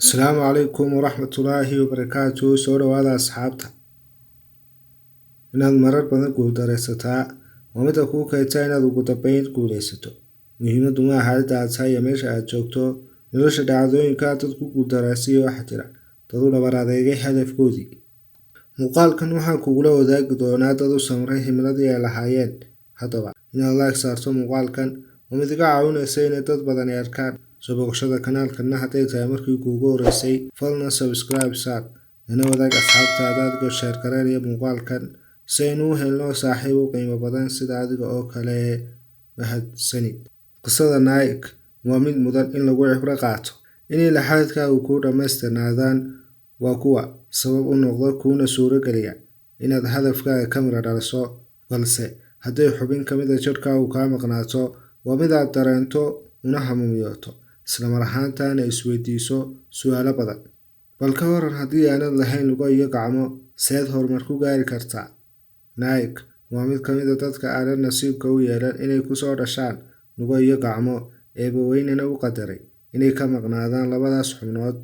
السلام عليكم ورحمة الله وبركاته. soo dhawaada asxaabta. inaad marar badan guuldareysataa waa mid kuu keenta inaad ugu dambeyn guuleysato. muhiimadu ma aha cidda aad tahay meesha aad joogto. nolosha dhacdooyinka dad ku guuldareysay waxa jira dad u dhabar adeegay hadafkoodii. muqalkan waxaan kugula wadaagi doonaa dad u samray himiladii ay lahaayeen. haddaba inaad like saarto muqalkan waa mid iga caawineysa in dad badan ay arkaan soo boqoshada kanaalkana hadday tahay markii kuugu horeysay Fadlan subscribe saar lana wadaag azxaaptaada adigu share gareynaya muqalkan si aynu u helno saaxiib u qiimo badan sida adiga oo kale. mahadsanid. qisada Nike waa mid mudan in lagu cibro qaato. inay laxaadkaagu ku dhamaystirnaadaan waa kuwa sabab u noqda kuna suurageliya inaad hadafkaaga ka mira dhaliso, balse hadday xubin ka mid ah jirkaagu kaa maqnaato waa mid aad dareento una hamuumiyooto isla mar ahaantaana isweydiiso su'aalo badan. bal ka waran haddii aanad lahayn lugo iyo gacmo, seed horumar ku gaari kartaa? Nike waa mid ka mid ah dadka aanan nasiibka u yeelan inay ku soo dhashaan lugo iyo gacmo eebbaweynena u qadaray inay ka maqnaadaan labadaas xubnood.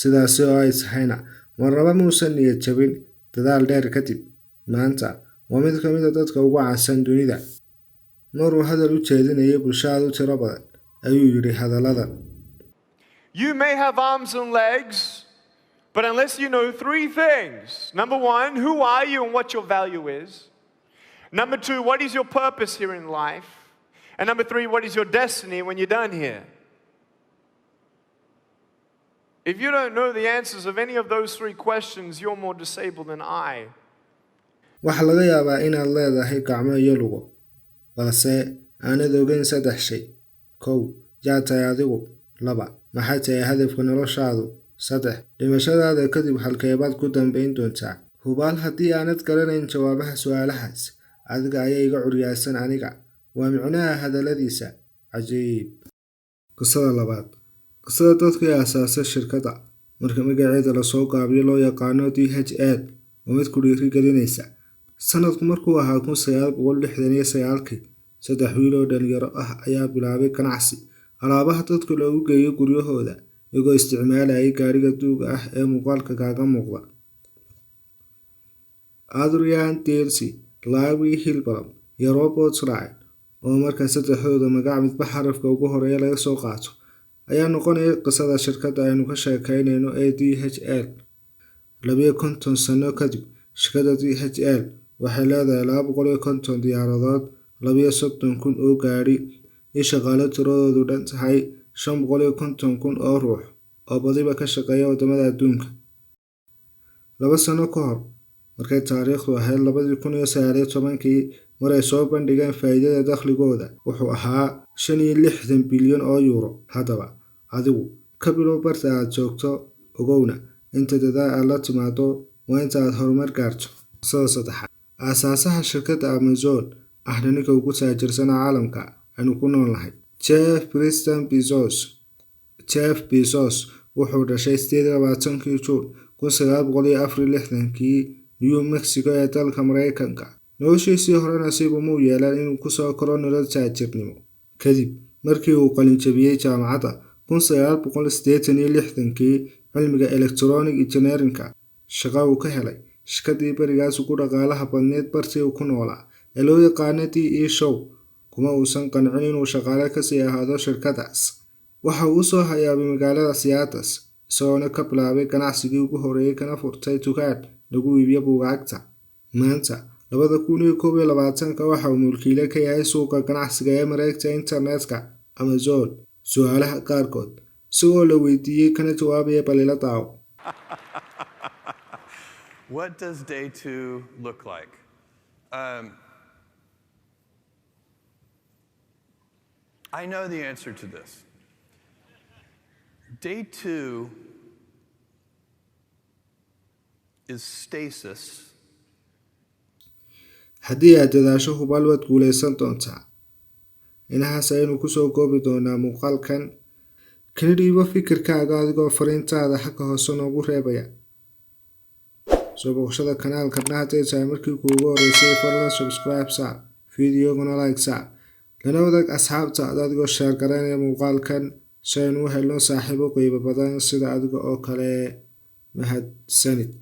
sidaasi oo ay tahayna marnaba muusan niyad jabin. dadaal dheer kadib maanta waa mid ka mid ah dadka ugu caansan dunida. maruu hadal u jeedinayay bulshada u tiro badan ayuu yidhi hadalladan. You may have arms and legs, but unless you know three things. Number one, who are you and what your value is? Number two, what is your purpose here in life? And number three, what is your destiny when you're done here? If you don't know the answers of any of those three questions, you're more disabled than I. waxaa laga yaabaa inaad leedahay gacmo iyo lugo, balse aanad ogeyn saddex shay. 1. yaa tahay adigu. 2. maxay tahay hadafka noloshaadu. 3. dhimashadaada kadib halkeebaad ku dambeyn doontaa. hubaal haddii aanad garanayn jawaabaha su'aalahaas, adiga ayaa iga curyaysan aniga. waa micnaha hadalladiisa cajiib. qisada labaad. qisada dadkii aasaasay shirkadda marka magaceeda lasoo gaabiyo loo yaqaano DHL waa mid ku dhiiri gelinaysa. sanadku markuu ahaa 1969, 3 wiil oo dhalinyaro ah ayaa bilaabay ganacsi alaabaha dadka loogu geeyo guryahooda iyagoo isticmaalayay gaariga duuga ah ee muqalka kaaga muuqda. Adrian Delcy, Larry Hilbert iyo Robert Ryan oo markaa saddexdooda magac midba xarafka ugu horeeya laga soo qaato ayaa noqonaya qisada shirkadda aynu ka sheekaynayno ee DHL. 50 sano kadib, shirkadda DHL waxay leedahay 250 diyaaradood, 32,000 oo gaari iyo shaqaale tiradoodu dhan tahay 550,000 oo ruux oo badiba ka shaqeeya wadamada adduunka. 2 sano ka hor markay taariikhdu ahayd 2019 mar ay soo bandhigeen faa'iidada dakhligooda wuxuu ahaa 65 bilyan oo euro. haddaba adigu ka bilow barta aad joogto, ogowna inta dadaal aad la timaado waa inta aad horumar gaarto. qisada saddexaad. aasaasaha shirkadda Amazon ahna ninka ugu taajirsan caalamka aynu ku noolnahay, Jeff Bezos wuxuu dhashay 28 Juun 1964 New Mexico ee dalka Mareykanka. noloshiisii hore nasiib uma yeelan inuu ku soo koro nolol taajirnimo. kadib markii uu qalin jabiyay jaamacadda 1986 cilmiga electronic engineering-ka, shaqo uu ka helay shirkaddii barigaas ugu dhaqaalaha badneed bartii uu ku noolaa ee loo yaqaano DE Show. kuma uusan qancin inuu shaqaale kasii ahaado shirkaddaas. waxa uu soo hayaabay magaalada Seattle isagoona ka bilaabay ganacsigii ugu horeeyay kana furtay dukaan lagu iibiyo buugaagta. maanta 2021 waxa uu mulkiile ka yahay suuqa ganacsiga ee mareegta internetka Amazon. su'aalaha qaarkood isagoo la weydiiyey kana jawaabaya balila daawo. What does day 2 look like? I know the answer to this. Day 2 is stasis. haddii aad dadaasho hubaal waad guuleysan doontaa. inahaas aynu ku soo koobi doonaa muuqaalkan. kana dhiibo fikirkaaga adigoo fariintaada xagga hoose noogu reebaya. soo boqoshada kanaalkana hadday tahay markii kuugu horeysay Fadlan subscribe saar, fiidiyogana like saar, lana wadaag asxaabtaada adigoo share gareynaya muuqaalkan si aynu u helno saaxiibo qiimo badan sida adiga oo kale. mahadsanid.